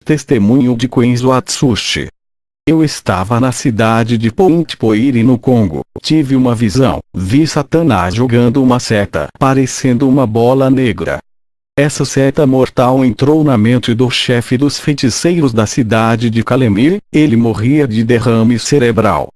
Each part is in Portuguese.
Testemunho de Kenzo Atsushi. Eu estava na cidade de Point Poiri no Congo. Tive uma visão. Vi Satanás jogando uma seta parecendo uma bola negra. Essa seta mortal entrou na mente do chefe dos feiticeiros da cidade de Kalemie. Ele morria de derrame cerebral.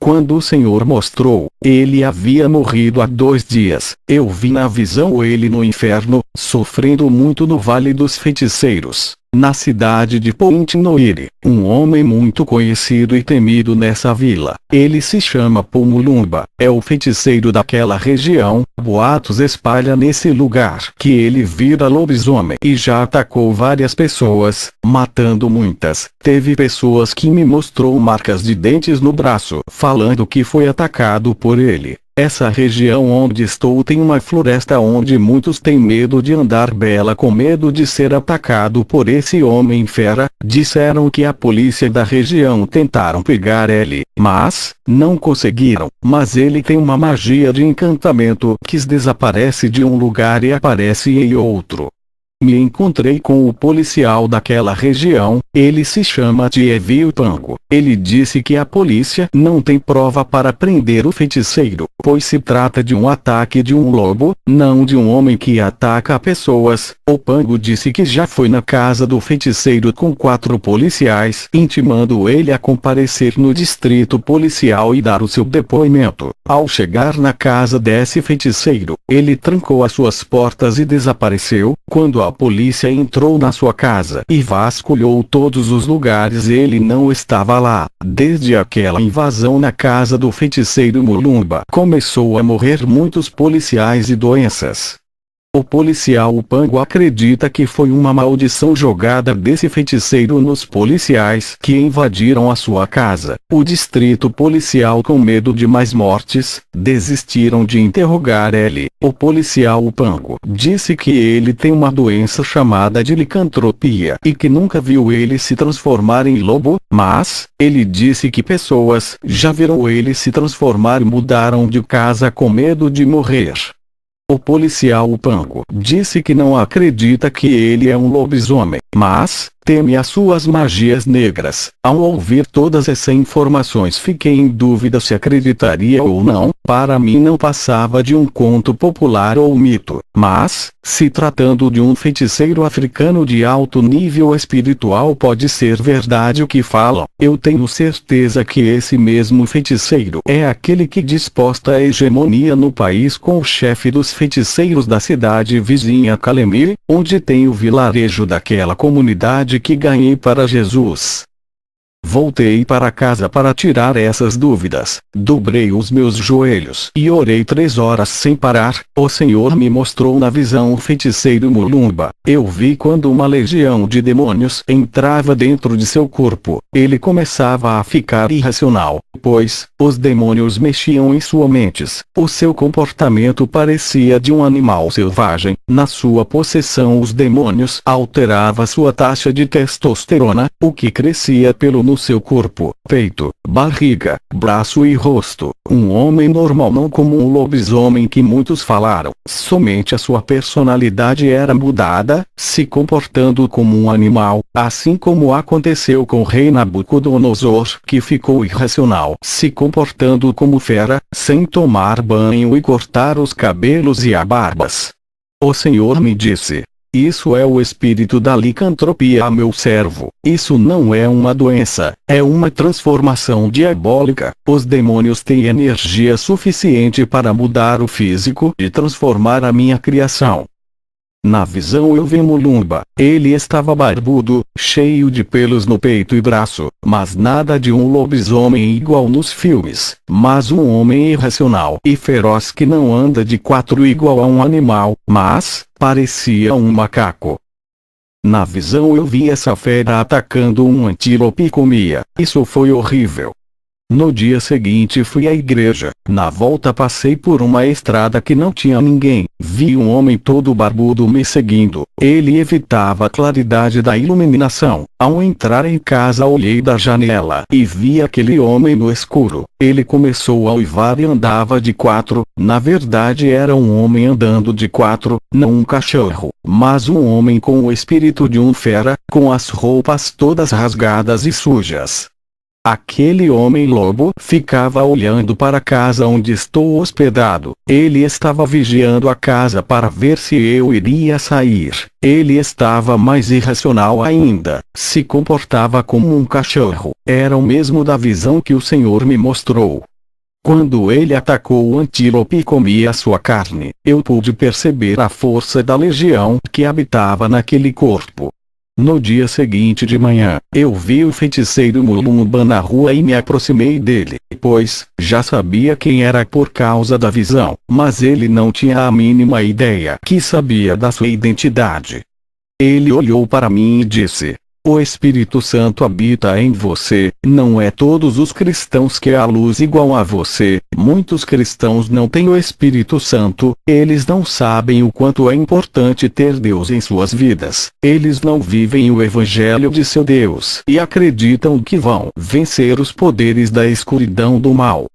Quando o Senhor mostrou, ele havia morrido há 2 dias. Eu vi na visão ele no inferno, sofrendo muito no Vale dos Feiticeiros, na cidade de Point Noire. Um homem muito conhecido e temido nessa vila. Ele se chama Pumulumba, é o feiticeiro daquela região. Boatos espalham nesse lugar que ele vira lobisomem e já atacou várias pessoas, matando muitas. Teve pessoas que me mostrou marcas de dentes no braço, falando que foi atacado por ele. Essa região onde estou tem uma floresta onde muitos têm medo de andar bela com medo de ser atacado por esse homem fera. Disseram que a polícia da região tentaram pegar ele, mas não conseguiram. Mas ele tem uma magia de encantamento que desaparece de um lugar e aparece em outro. Me encontrei com o policial daquela região, ele se chama Dievio Pango. Ele disse que a polícia não tem prova para prender o feiticeiro, pois se trata de um ataque de um lobo, não de um homem que ataca pessoas. O Pango disse que já foi na casa do feiticeiro com 4 policiais, intimando ele a comparecer no distrito policial e dar o seu depoimento. Ao chegar na casa desse feiticeiro, ele trancou as suas portas e desapareceu. Quando a polícia entrou na sua casa e vasculhou todos os lugares, ele não estava lá. Desde aquela invasão na casa do feiticeiro Mulumba, começou a morrer muitos policiais e doenças. O policial Pango acredita que foi uma maldição jogada desse feiticeiro nos policiais que invadiram a sua casa. O distrito policial, com medo de mais mortes, desistiram de interrogar ele. O policial Pango disse que ele tem uma doença chamada de licantropia e que nunca viu ele se transformar em lobo, mas ele disse que pessoas já viram ele se transformar e mudaram de casa com medo de morrer. O policial Pango disse que não acredita que ele é um lobisomem, mas teme as suas magias negras. Ao ouvir todas essas informações, fiquei em dúvida se acreditaria ou não. Para mim não passava de um conto popular ou mito, mas, se tratando de um feiticeiro africano de alto nível espiritual, pode ser verdade o que falam. Eu tenho certeza que esse mesmo feiticeiro é aquele que disposta a hegemonia no país com o chefe dos feiticeiros da cidade vizinha Kalemie, onde tem o vilarejo daquela comunidade que ganhei para Jesus. Voltei para casa para tirar essas dúvidas. Dobrei os meus joelhos e orei 3 horas sem parar. O Senhor me mostrou na visão o feiticeiro Mulumba. Eu vi quando uma legião de demônios entrava dentro de seu corpo. Ele começava a ficar irracional, pois os demônios mexiam em sua mente. O seu comportamento parecia de um animal selvagem. Na sua possessão, os demônios alteravam sua taxa de testosterona, o que crescia no seu corpo, peito, barriga, braço e rosto. Um homem normal, não como um lobisomem que muitos falaram. Somente a sua personalidade era mudada, se comportando como um animal, assim como aconteceu com o rei Nabucodonosor, que ficou irracional, se comportando como fera, sem tomar banho e cortar os cabelos e a barbas. O Senhor me disse: isso é o espírito da licantropia, meu servo. Isso não é uma doença, é uma transformação diabólica. Os demônios têm energia suficiente para mudar o físico e transformar a minha criação. Na visão eu vi Mulumba. Ele estava barbudo, cheio de pelos no peito e braço, mas nada de um lobisomem igual nos filmes, mas um homem irracional e feroz que não anda de 4 igual a um animal, mas parecia um macaco. Na visão eu vi essa fera atacando um antílope e comia. Isso foi horrível. No dia seguinte fui à igreja. Na volta passei por uma estrada que não tinha ninguém. Vi um homem todo barbudo me seguindo. Ele evitava a claridade da iluminação. Ao entrar em casa olhei da janela e vi aquele homem no escuro. Ele começou a uivar e andava de quatro. Na verdade era um homem andando de quatro, não um cachorro, mas um homem com o espírito de um fera, com as roupas todas rasgadas e sujas. Aquele homem-lobo ficava olhando para a casa onde estou hospedado. Ele estava vigiando a casa para ver se eu iria sair. Ele estava mais irracional ainda. Se comportava como um cachorro. Era o mesmo da visão que o Senhor me mostrou. Quando ele atacou o antílope e comia sua carne, eu pude perceber a força da legião que habitava naquele corpo. No dia seguinte de manhã, eu vi o feiticeiro Mulumba na rua e me aproximei dele, pois já sabia quem era por causa da visão, mas ele não tinha a mínima ideia que sabia da sua identidade. Ele olhou para mim e disse: "O Espírito Santo habita em você." Não é todos os cristãos que há luz igual a você. Muitos cristãos não têm o Espírito Santo. Eles não sabem o quanto é importante ter Deus em suas vidas. Eles não vivem o Evangelho de seu Deus e acreditam que vão vencer os poderes da escuridão do mal.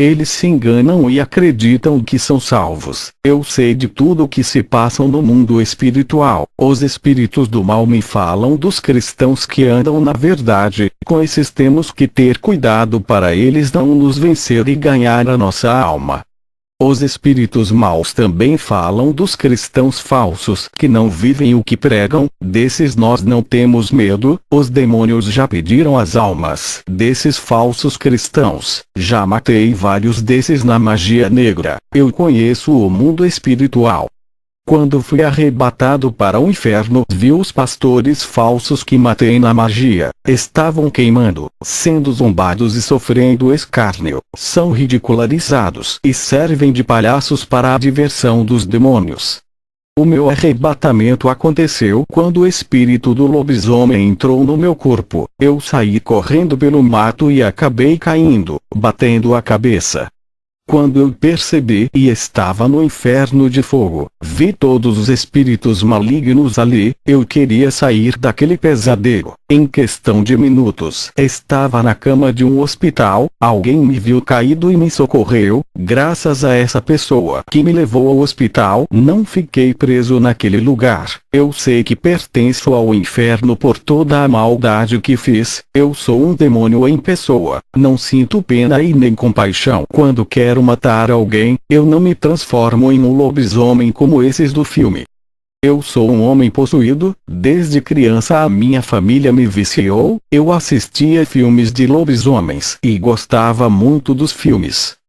Eles se enganam e acreditam que são salvos. Eu sei de tudo o que se passa no mundo espiritual. Os espíritos do mal me falam dos cristãos que andam na verdade. Com esses temos que ter cuidado para eles não nos vencer e ganhar a nossa alma. Os espíritos maus também falam dos cristãos falsos que não vivem o que pregam. Desses nós não temos medo. Os demônios já pediram as almas desses falsos cristãos. Já matei vários desses na magia negra. Eu conheço o mundo espiritual. Quando fui arrebatado para o inferno, vi os pastores falsos que matei na magia. Estavam queimando, sendo zombados e sofrendo escárnio. São ridicularizados e servem de palhaços para a diversão dos demônios. O meu arrebatamento aconteceu quando o espírito do lobisomem entrou no meu corpo. Eu saí correndo pelo mato e acabei caindo, batendo a cabeça. Quando eu percebi e estava no inferno de fogo, vi todos os espíritos malignos ali. Eu queria sair daquele pesadelo. Em questão de minutos, estava na cama de um hospital. Alguém me viu caído e me socorreu. Graças a essa pessoa que me levou ao hospital, não fiquei preso naquele lugar. Eu sei que pertenço ao inferno por toda a maldade que fiz. Eu sou um demônio em pessoa. Não sinto pena e nem compaixão. Quando quero matar alguém, eu não me transformo em um lobisomem como esses do filme. Eu sou um homem possuído. Desde criança a minha família me viciou. Eu assistia filmes de lobisomens e gostava muito dos filmes.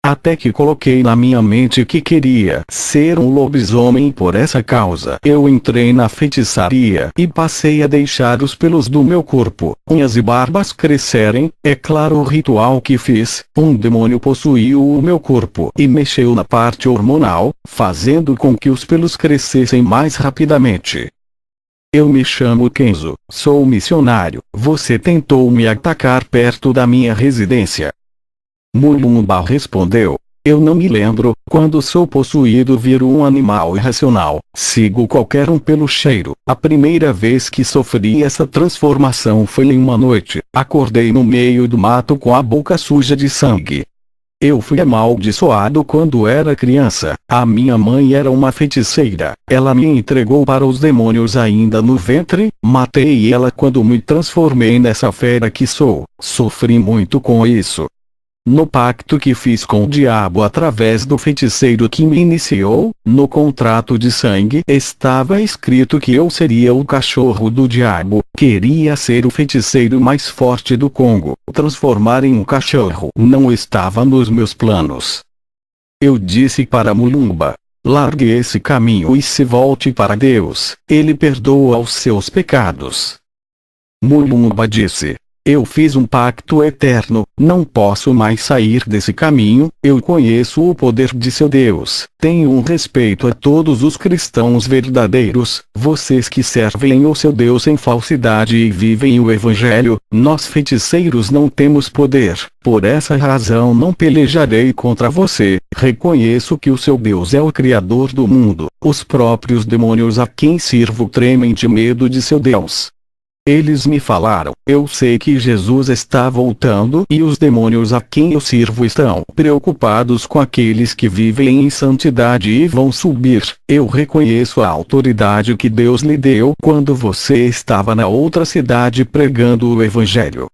Até que coloquei na minha mente que queria ser um lobisomem. Por essa causa eu entrei na feitiçaria e passei a deixar os pelos do meu corpo, unhas e barbas crescerem. É claro o ritual que fiz. Um demônio possuiu o meu corpo e mexeu na parte hormonal, fazendo com que os pelos crescessem mais rapidamente. Eu me chamo Kenzo, sou missionário. Você tentou me atacar perto da minha residência. Mulumba respondeu: "Eu não me lembro. Quando sou possuído viro um animal irracional. Sigo qualquer um pelo cheiro. A primeira vez que sofri essa transformação foi em uma noite. Acordei no meio do mato com a boca suja de sangue. Eu fui amaldiçoado quando era criança. A minha mãe era uma feiticeira. Ela me entregou para os demônios ainda no ventre. Matei ela quando me transformei nessa fera que sou. Sofri muito com isso. No pacto que fiz com o diabo através do feiticeiro que me iniciou, no contrato de sangue estava escrito que eu seria o cachorro do diabo. Queria ser o feiticeiro mais forte do Congo. Transformar em um cachorro não estava nos meus planos. Eu disse para Mulumba: largue esse caminho e se volte para Deus. Ele perdoa os seus pecados. Mulumba disse: Eu fiz um pacto eterno, não posso mais sair desse caminho. Eu conheço o poder de seu Deus. Tenho um respeito a todos os cristãos verdadeiros, vocês que servem o seu Deus em falsidade e vivem o Evangelho. Nós feiticeiros não temos poder, por essa razão não pelejarei contra você. Reconheço que o seu Deus é o Criador do mundo. Os próprios demônios a quem sirvo tremem de medo de seu Deus. Eles me falaram, eu sei que Jesus está voltando e os demônios a quem eu sirvo estão preocupados com aqueles que vivem em santidade e vão subir. Eu reconheço a autoridade que Deus lhe deu quando você estava na outra cidade pregando o Evangelho.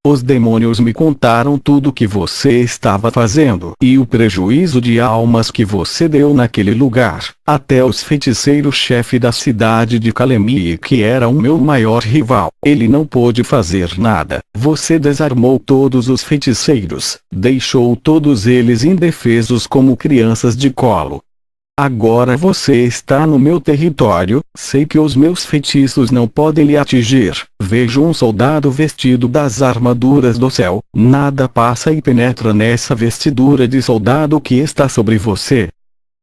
Os demônios me contaram tudo o que você estava fazendo e o prejuízo de almas que você deu naquele lugar. Até os feiticeiros-chefe da cidade de Calemie, que era o meu maior rival, ele não pôde fazer nada. Você desarmou todos os feiticeiros, deixou todos eles indefesos como crianças de colo. Agora você está no meu território, sei que os meus feitiços não podem lhe atingir. Vejo um soldado vestido das armaduras do céu, nada passa e penetra nessa vestidura de soldado que está sobre você.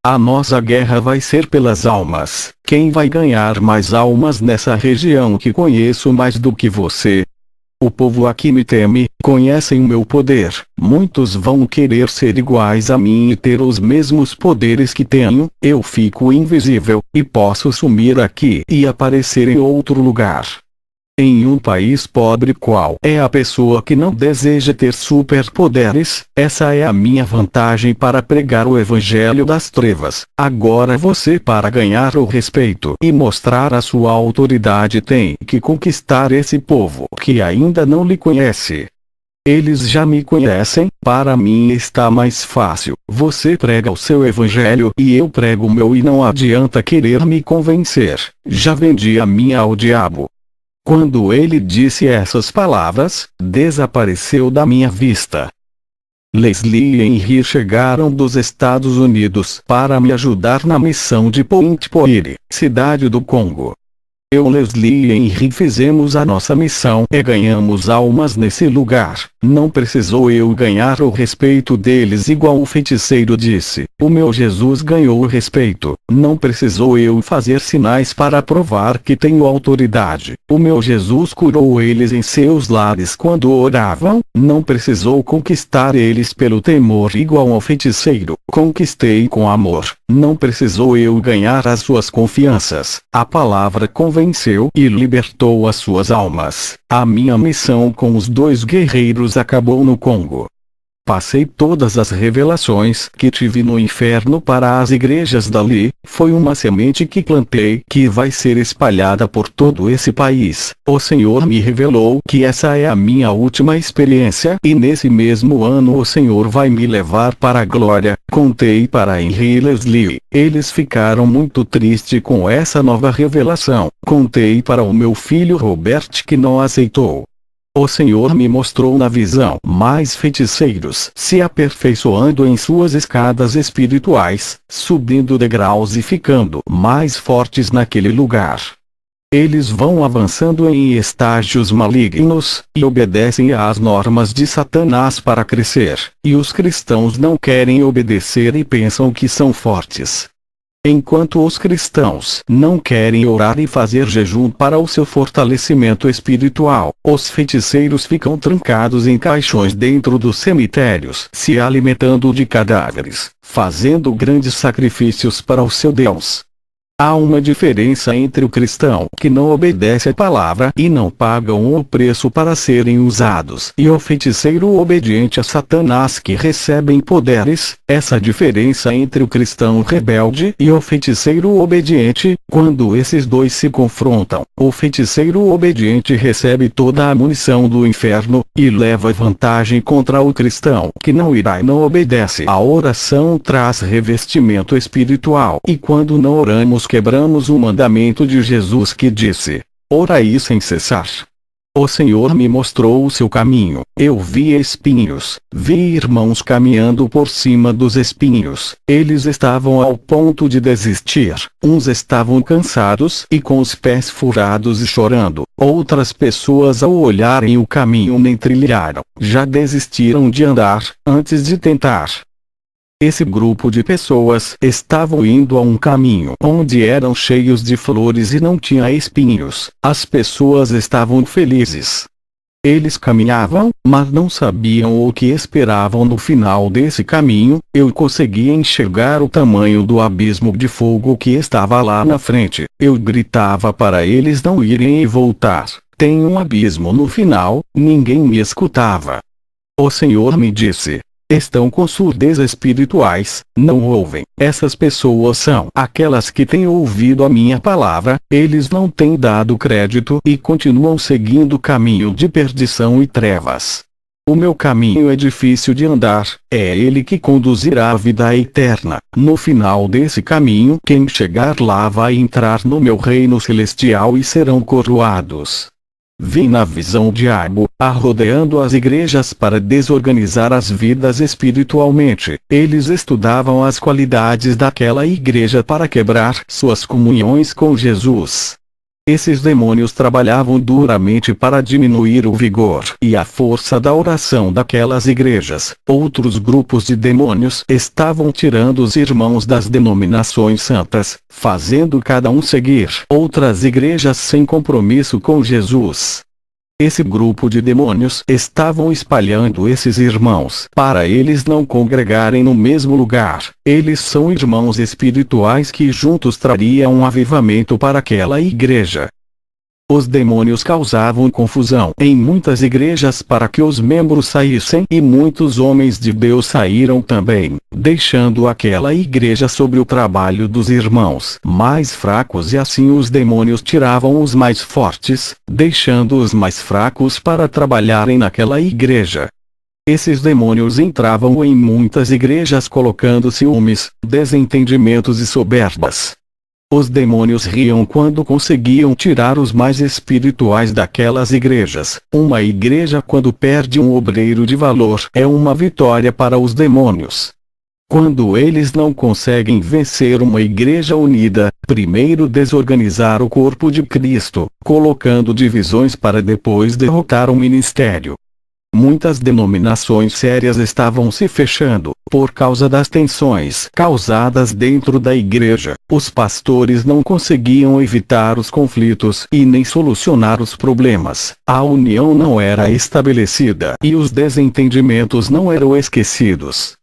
A nossa guerra vai ser pelas almas. Quem vai ganhar mais almas nessa região que conheço mais do que você? O povo aqui me teme, conhecem o meu poder. Muitos vão querer ser iguais a mim e ter os mesmos poderes que tenho. Eu fico invisível, e posso sumir aqui e aparecer em outro lugar. Em um país pobre, qual é a pessoa que não deseja ter superpoderes? Essa é a minha vantagem para pregar o Evangelho das Trevas. Agora você, para ganhar o respeito e mostrar a sua autoridade, tem que conquistar esse povo que ainda não lhe conhece. Eles já me conhecem, para mim está mais fácil. Você prega o seu Evangelho e eu prego o meu e não adianta querer me convencer. Já vendi a minha ao diabo. Quando ele disse essas palavras, desapareceu da minha vista. Leslie e Henry chegaram dos Estados Unidos para me ajudar na missão de Point Poire, cidade do Congo. Eu, Leslie e Henry fizemos a nossa missão e ganhamos almas nesse lugar. Não precisou eu ganhar o respeito deles igual o feiticeiro disse. O meu Jesus ganhou o respeito. Não precisou eu fazer sinais para provar que tenho autoridade. O meu Jesus curou eles em seus lares quando oravam. Não precisou conquistar eles pelo temor igual ao feiticeiro. Conquistei com amor. Não precisou eu ganhar as suas confianças. A palavra convenceu e libertou as suas almas. A minha missão com os dois guerreiros acabou no Congo. Passei todas as revelações que tive no inferno para as igrejas dali. Foi uma semente que plantei que vai ser espalhada por todo esse país. O Senhor me revelou que essa é a minha última experiência e nesse mesmo ano o Senhor vai me levar para a glória. Contei para Henry e Leslie. Eles ficaram muito tristes com essa nova revelação. Contei para o meu filho Robert, que não aceitou. O Senhor me mostrou na visão mais feiticeiros se aperfeiçoando em suas escadas espirituais, subindo degraus e ficando mais fortes naquele lugar. Eles vão avançando em estágios malignos, e obedecem às normas de Satanás para crescer, e os cristãos não querem obedecer e pensam que são fortes. Enquanto os cristãos não querem orar e fazer jejum para o seu fortalecimento espiritual, os feiticeiros ficam trancados em caixões dentro dos cemitérios, se alimentando de cadáveres, fazendo grandes sacrifícios para o seu Deus. Há uma diferença entre o cristão que não obedece à palavra e não pagam o preço para serem usados e o feiticeiro obediente a Satanás que recebem poderes. Essa diferença entre o cristão rebelde e o feiticeiro obediente, quando esses dois se confrontam, o feiticeiro obediente recebe toda a munição do inferno e leva vantagem contra o cristão que não irá e não obedece. A oração traz revestimento espiritual e quando não oramos quebramos o mandamento de Jesus que disse: orai sem cessar. O Senhor me mostrou o seu caminho. Eu vi espinhos, vi irmãos caminhando por cima dos espinhos. Eles estavam ao ponto de desistir. Uns estavam cansados e com os pés furados e chorando. Outras pessoas, ao olharem o caminho nem trilharam, já desistiram de andar, antes de tentar. Esse grupo de pessoas estavam indo a um caminho onde eram cheios de flores e não tinha espinhos. As pessoas estavam felizes. Eles caminhavam, mas não sabiam o que esperavam no final desse caminho. Eu conseguia enxergar o tamanho do abismo de fogo que estava lá na frente. Eu gritava para eles não irem e voltar. Tem um abismo no final. Ninguém me escutava. O Senhor me disse: estão com surdez espirituais, não ouvem. Essas pessoas são aquelas que têm ouvido a minha palavra, eles não têm dado crédito e continuam seguindo o caminho de perdição e trevas. O meu caminho é difícil de andar, é ele que conduzirá à vida eterna. No final desse caminho, quem chegar lá vai entrar no meu reino celestial e serão coroados. Vi na visão o diabo, rodeando as igrejas para desorganizar as vidas espiritualmente. Eles estudavam as qualidades daquela igreja para quebrar suas comunhões com Jesus. Esses demônios trabalhavam duramente para diminuir o vigor e a força da oração daquelas igrejas. Outros grupos de demônios estavam tirando os irmãos das denominações santas, fazendo cada um seguir outras igrejas sem compromisso com Jesus. Esse grupo de demônios estavam espalhando esses irmãos para eles não congregarem no mesmo lugar. Eles são irmãos espirituais que juntos trariam um avivamento para aquela igreja. Os demônios causavam confusão em muitas igrejas para que os membros saíssem e muitos homens de Deus saíram também, deixando aquela igreja sob o trabalho dos irmãos mais fracos e assim os demônios tiravam os mais fortes, deixando os mais fracos para trabalharem naquela igreja. Esses demônios entravam em muitas igrejas colocando ciúmes, desentendimentos e soberbas. Os demônios riam quando conseguiam tirar os mais espirituais daquelas igrejas. Uma igreja quando perde um obreiro de valor é uma vitória para os demônios. Quando eles não conseguem vencer uma igreja unida, primeiro desorganizar o corpo de Cristo, colocando divisões para depois derrotar o ministério. Muitas denominações sérias estavam se fechando, por causa das tensões causadas dentro da igreja. Os pastores não conseguiam evitar os conflitos e nem solucionar os problemas. A união não era estabelecida e os desentendimentos não eram esquecidos.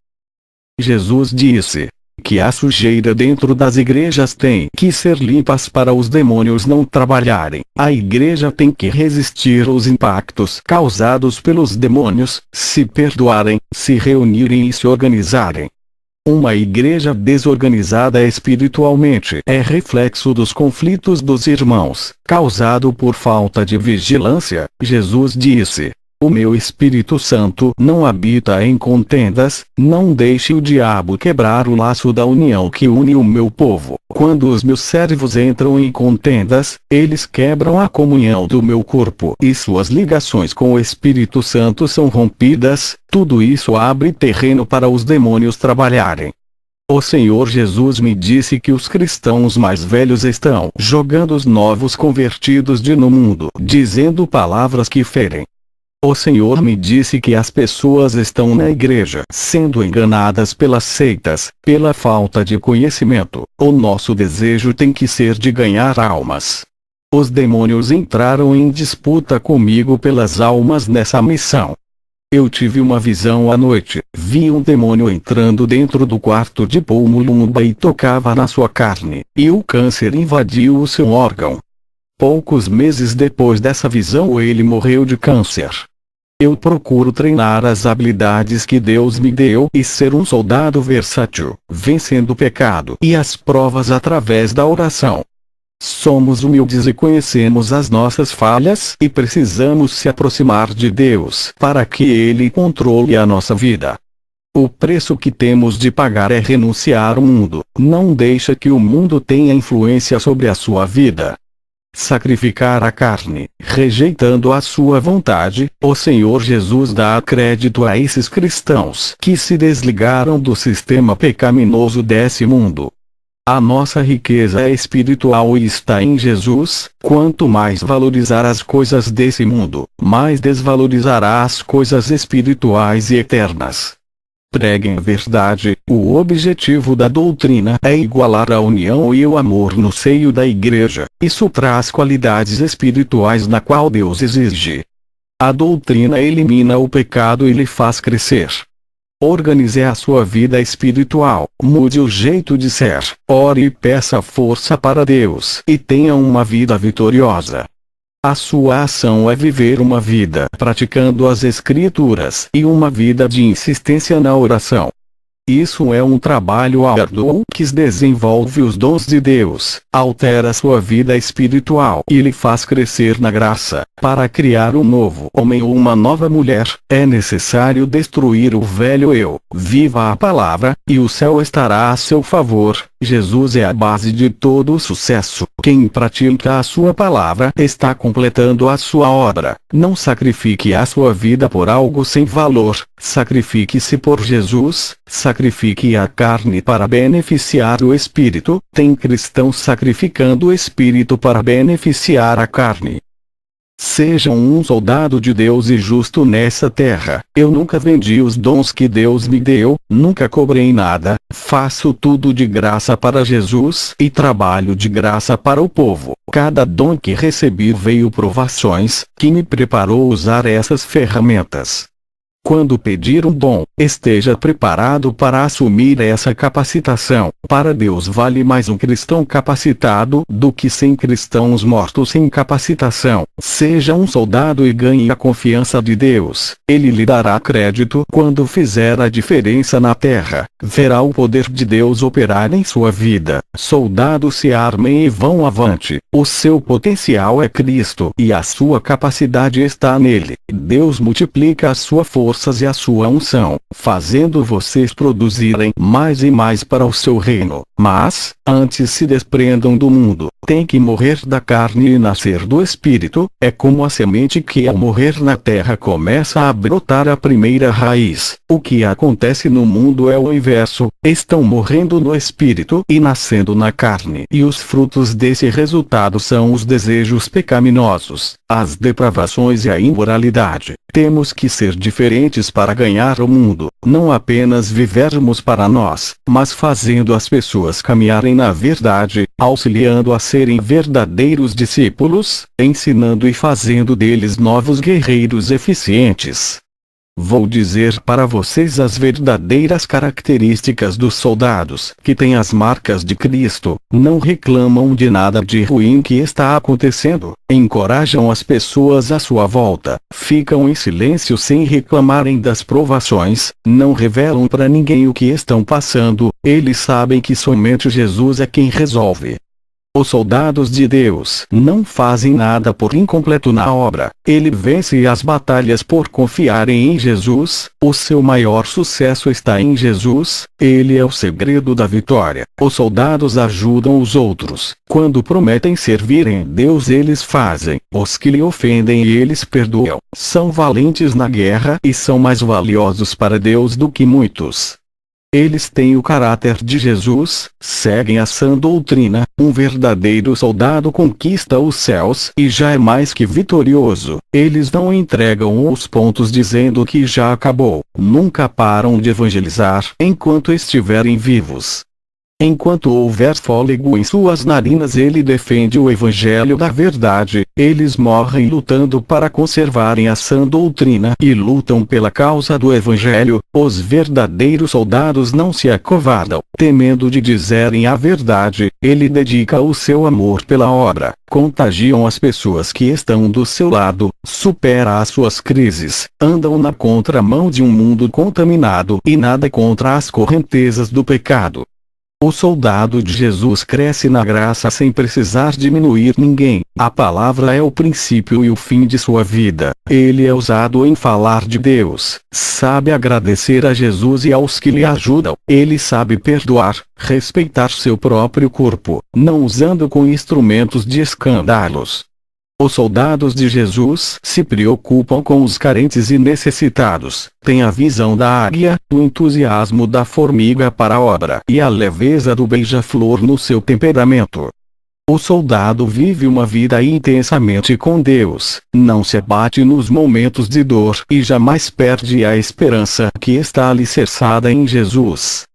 Jesus disse que a sujeira dentro das igrejas tem que ser limpas para os demônios não trabalharem. A igreja tem que resistir aos impactos causados pelos demônios, se perdoarem, se reunirem e se organizarem. Uma igreja desorganizada espiritualmente é reflexo dos conflitos dos irmãos, causado por falta de vigilância. Jesus disse: o meu Espírito Santo não habita em contendas, não deixe o diabo quebrar o laço da união que une o meu povo. Quando os meus servos entram em contendas, eles quebram a comunhão do meu corpo e suas ligações com o Espírito Santo são rompidas. Tudo isso abre terreno para os demônios trabalharem. O Senhor Jesus me disse que os cristãos mais velhos estão jogando os novos convertidos no mundo, dizendo palavras que ferem. O Senhor me disse que as pessoas estão na igreja sendo enganadas pelas seitas, pela falta de conhecimento. O nosso desejo tem que ser de ganhar almas. Os demônios entraram em disputa comigo pelas almas nessa missão. Eu tive uma visão à noite, vi um demônio entrando dentro do quarto de Paul Mulumba e tocava na sua carne, e o câncer invadiu o seu órgão. Poucos meses depois dessa visão ele morreu de câncer. Eu procuro treinar as habilidades que Deus me deu e ser um soldado versátil, vencendo o pecado e as provas através da oração. Somos humildes e conhecemos as nossas falhas e precisamos se aproximar de Deus para que Ele controle a nossa vida. O preço que temos de pagar é renunciar ao mundo. Não deixa que o mundo tenha influência sobre a sua vida. sacrificar a carne, rejeitando a sua vontade. O Senhor Jesus dá crédito a esses cristãos que se desligaram do sistema pecaminoso desse mundo. A nossa riqueza é espiritual e está em Jesus. Quanto mais valorizar as coisas desse mundo, mais desvalorizará as coisas espirituais e eternas. Preguem a verdade. O objetivo da doutrina é igualar a união e o amor no seio da igreja. Isso traz qualidades espirituais na qual Deus exige. A doutrina elimina o pecado e lhe faz crescer. Organize a sua vida espiritual, mude o jeito de ser, ore e peça força para Deus e tenha uma vida vitoriosa. A sua ação é viver uma vida praticando as Escrituras e uma vida de insistência na oração. Isso é um trabalho árduo que desenvolve os dons de Deus, altera sua vida espiritual e lhe faz crescer na graça. Para criar um novo homem ou uma nova mulher, é necessário destruir o velho eu. Viva a palavra, e o céu estará a seu favor. Jesus é a base de todo o sucesso. Quem pratica a sua palavra está completando a sua obra. Não sacrifique a sua vida por algo sem valor. Sacrifique-se por Jesus. Sacrifique a carne para beneficiar o espírito. Tem cristãos sacrificando o espírito para beneficiar a carne. Seja um soldado de Deus e justo nessa terra. Eu nunca vendi os dons que Deus me deu, nunca cobrei nada, faço tudo de graça para Jesus e trabalho de graça para o povo. Cada dom que recebi veio provações, que me preparou a usar essas ferramentas. Quando pedir um dom, esteja preparado para assumir essa capacitação. Para Deus vale mais um cristão capacitado do que 100 cristãos mortos sem capacitação. Seja um soldado e ganhe a confiança de Deus. Ele lhe dará crédito quando fizer a diferença na terra. Verá o poder de Deus operar em sua vida. Soldados se armem e vão avante. O seu potencial é Cristo e a sua capacidade está nele. Deus multiplica a sua força e a sua unção, fazendo vocês produzirem mais e mais para o seu reino. Mas, antes se desprendam do mundo, tem que morrer da carne e nascer do Espírito. É como a semente que ao morrer na terra começa a brotar a primeira raiz. O que acontece no mundo é o inverso, estão morrendo no Espírito e nascendo na carne. E os frutos desse resultado são os desejos pecaminosos, as depravações e a imoralidade. Temos que ser diferentes para ganhar o mundo, não apenas vivermos para nós, mas fazendo as pessoas caminharem na verdade, auxiliando a serem verdadeiros discípulos, ensinando e fazendo deles novos guerreiros eficientes. Vou dizer para vocês as verdadeiras características dos soldados que têm as marcas de Cristo. Não reclamam de nada de ruim que está acontecendo, encorajam as pessoas à sua volta, ficam em silêncio sem reclamarem das provações, não revelam para ninguém o que estão passando, eles sabem que somente Jesus é quem resolve. Os soldados de Deus não fazem nada por incompleto na obra. Ele vence as batalhas por confiarem em Jesus. O seu maior sucesso está em Jesus. Ele é o segredo da vitória. Os soldados ajudam os outros. Quando prometem servirem Deus, eles fazem. Os que lhe ofendem, eles perdoam. São valentes na guerra e são mais valiosos para Deus do que muitos. Eles têm o caráter de Jesus, seguem a sã doutrina. Um verdadeiro soldado conquista os céus e já é mais que vitorioso. Eles não entregam os pontos dizendo que já acabou. Nunca param de evangelizar enquanto estiverem vivos. Enquanto houver fôlego em suas narinas, ele defende o evangelho da verdade. Eles morrem lutando para conservarem a sã doutrina e lutam pela causa do evangelho. Os verdadeiros soldados não se acovardam, temendo de dizerem a verdade. Ele dedica o seu amor pela obra, contagiam as pessoas que estão do seu lado, supera as suas crises, andam na contramão de um mundo contaminado e nada contra as correntezas do pecado. O soldado de Jesus cresce na graça sem precisar diminuir ninguém. A palavra é o princípio e o fim de sua vida. Ele é usado em falar de Deus. Sabe agradecer a Jesus e aos que lhe ajudam. Ele sabe perdoar, respeitar seu próprio corpo, não usando com instrumentos de escândalos. Os soldados de Jesus se preocupam com os carentes e necessitados, têm a visão da águia, o entusiasmo da formiga para a obra e a leveza do beija-flor no seu temperamento. O soldado vive uma vida intensamente com Deus, não se abate nos momentos de dor e jamais perde a esperança que está alicerçada em Jesus.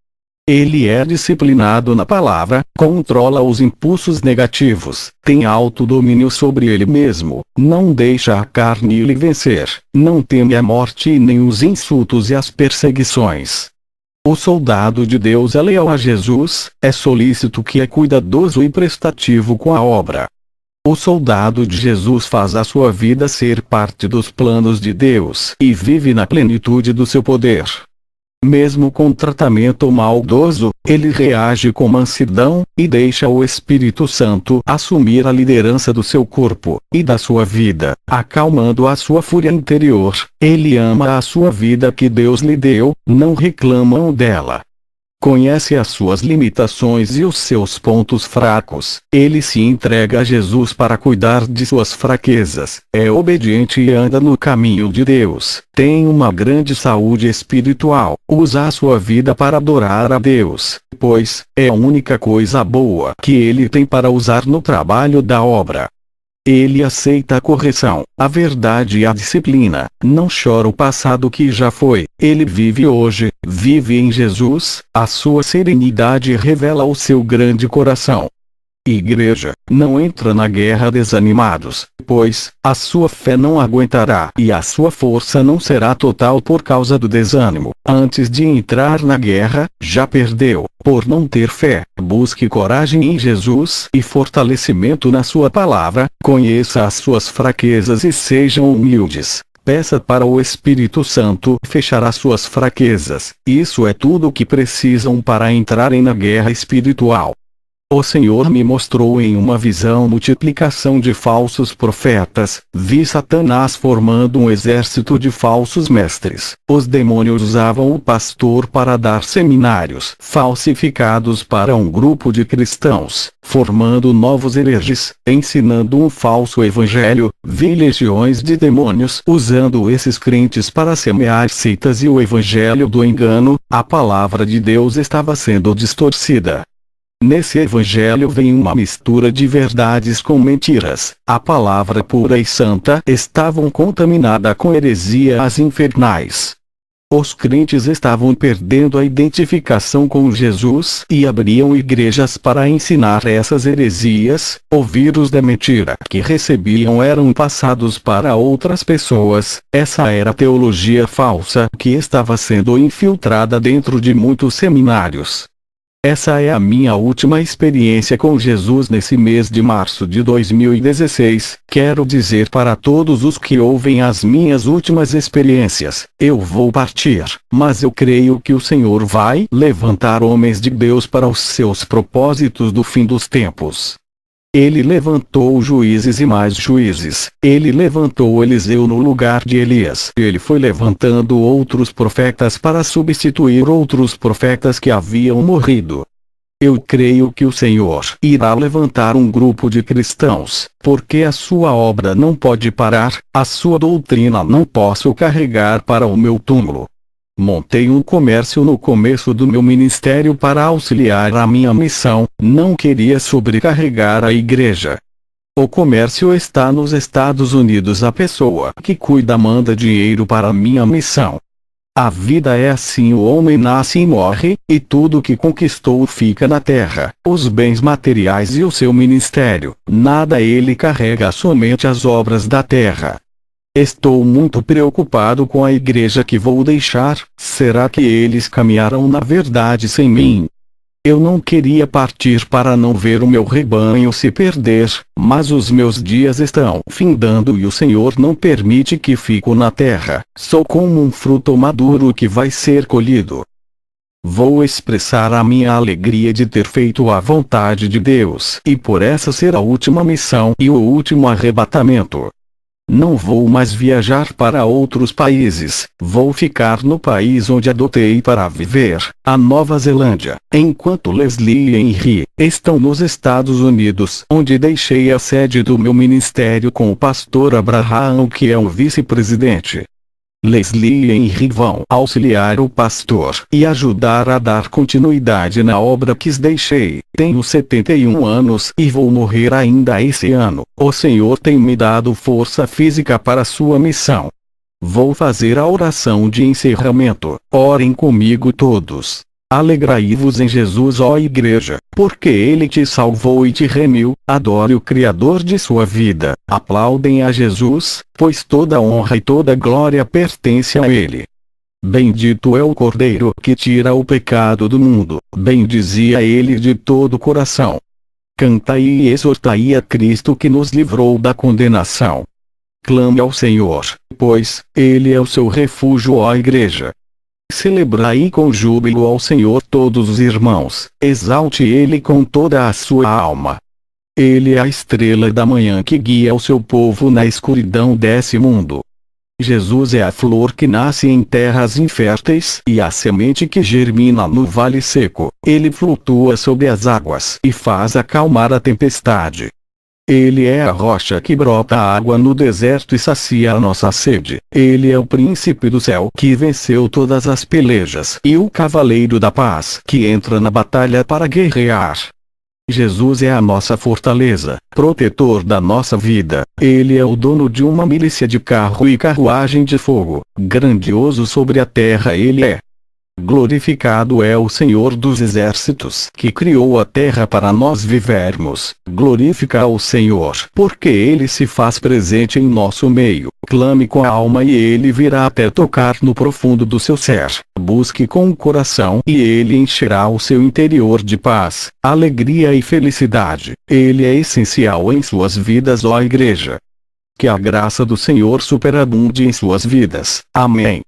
Ele é disciplinado na palavra, controla os impulsos negativos, tem autodomínio sobre ele mesmo, não deixa a carne lhe vencer, não teme a morte e nem os insultos e as perseguições. O soldado de Deus é leal a Jesus, é solícito que é cuidadoso e prestativo com a obra. O soldado de Jesus faz a sua vida ser parte dos planos de Deus e vive na plenitude do seu poder. Mesmo com tratamento maldoso, ele reage com mansidão, e deixa o Espírito Santo assumir a liderança do seu corpo e da sua vida, acalmando a sua fúria interior. Ele ama a sua vida que Deus lhe deu, não reclamam dela. Conhece as suas limitações e os seus pontos fracos. Ele se entrega a Jesus para cuidar de suas fraquezas. É obediente e anda no caminho de Deus. Tem uma grande saúde espiritual. Usa a sua vida para adorar a Deus, pois é a única coisa boa que ele tem para usar no trabalho da obra. Ele aceita a correção, a verdade e a disciplina, não chora o passado que já foi, ele vive hoje, vive em Jesus, a sua serenidade revela o seu grande coração. Igreja, não entra na guerra desanimados, pois a sua fé não aguentará e a sua força não será total por causa do desânimo. Antes de entrar na guerra, já perdeu, por não ter fé. Busque coragem em Jesus e fortalecimento na sua palavra, conheça as suas fraquezas e sejam humildes. Peça para o Espírito Santo fechar as suas fraquezas. Isso é tudo o que precisam para entrarem na guerra espiritual. O Senhor me mostrou em uma visão multiplicação de falsos profetas. Vi Satanás formando um exército de falsos mestres. Os demônios usavam o pastor para dar seminários falsificados para um grupo de cristãos, formando novos hereges, ensinando um falso evangelho. Vi legiões de demônios usando esses crentes para semear seitas e o evangelho do engano. A palavra de Deus estava sendo distorcida. Nesse evangelho vem uma mistura de verdades com mentiras. A palavra pura e santa estavam contaminada com heresias infernais. Os crentes estavam perdendo a identificação com Jesus e abriam igrejas para ensinar essas heresias. Os vírus da mentira que recebiam eram passados para outras pessoas. Essa era a teologia falsa que estava sendo infiltrada dentro de muitos seminários. Essa é a minha última experiência com Jesus nesse mês de março de 2016. Quero dizer para todos os que ouvem as minhas últimas experiências: eu vou partir, mas eu creio que o Senhor vai levantar homens de Deus para os seus propósitos do fim dos tempos. Ele levantou juízes e mais juízes. Ele levantou Eliseu no lugar de Elias. Ele foi levantando outros profetas para substituir outros profetas que haviam morrido. Eu creio que o Senhor irá levantar um grupo de cristãos, porque a sua obra não pode parar, a sua doutrina não posso carregar para o meu túmulo. Montei um comércio no começo do meu ministério para auxiliar a minha missão, não queria sobrecarregar a igreja. O comércio está nos Estados Unidos. A pessoa que cuida manda dinheiro para a minha missão. A vida é assim: o homem nasce e morre, e tudo que conquistou fica na terra, os bens materiais e o seu ministério, nada ele carrega, somente as obras da terra. Estou muito preocupado com a igreja que vou deixar. Será que eles caminharão na verdade sem mim? Eu não queria partir para não ver o meu rebanho se perder, mas os meus dias estão findando e o Senhor não permite que fico na terra. Sou como um fruto maduro que vai ser colhido. Vou expressar a minha alegria de ter feito a vontade de Deus e por essa ser a última missão e o último arrebatamento. Não vou mais viajar para outros países, vou ficar no país onde adotei para viver, a Nova Zelândia, enquanto Leslie e Henry estão nos Estados Unidos, onde deixei a sede do meu ministério com o pastor Abraham, que é o vice-presidente. Leslie e Henry vão auxiliar o pastor e ajudar a dar continuidade na obra que deixei. Tenho 71 anos e vou morrer ainda esse ano. O Senhor tem me dado força física para sua missão. Vou fazer a oração de encerramento. Orem comigo todos. Alegrai-vos em Jesus, ó Igreja, porque Ele te salvou e te remiu. Adore o Criador de sua vida. Aplaudem a Jesus, pois toda honra e toda glória pertence a Ele. Bendito é o Cordeiro que tira o pecado do mundo. Bendizia Ele de todo o coração. Cantai e exortai a Cristo que nos livrou da condenação. Clame ao Senhor, pois Ele é o seu refúgio, ó Igreja. Celebrai com júbilo ao Senhor todos os irmãos, exalte Ele com toda a sua alma. Ele é a estrela da manhã que guia o seu povo na escuridão desse mundo. Jesus é a flor que nasce em terras inférteis e a semente que germina no vale seco. Ele flutua sobre as águas e faz acalmar a tempestade. Ele é a rocha que brota água no deserto e sacia a nossa sede. Ele é o príncipe do céu que venceu todas as pelejas e o cavaleiro da paz que entra na batalha para guerrear. Jesus é a nossa fortaleza, protetor da nossa vida. Ele é o dono de uma milícia de carro e carruagem de fogo. Grandioso sobre a terra Ele é. Glorificado é o Senhor dos Exércitos, que criou a terra para nós vivermos. Glorifica o Senhor, porque Ele se faz presente em nosso meio. Clame com a alma e Ele virá até tocar no profundo do seu ser. Busque com o coração e Ele encherá o seu interior de paz, alegria e felicidade. Ele é essencial em suas vidas, ó Igreja. Que a graça do Senhor superabunde em suas vidas. Amém.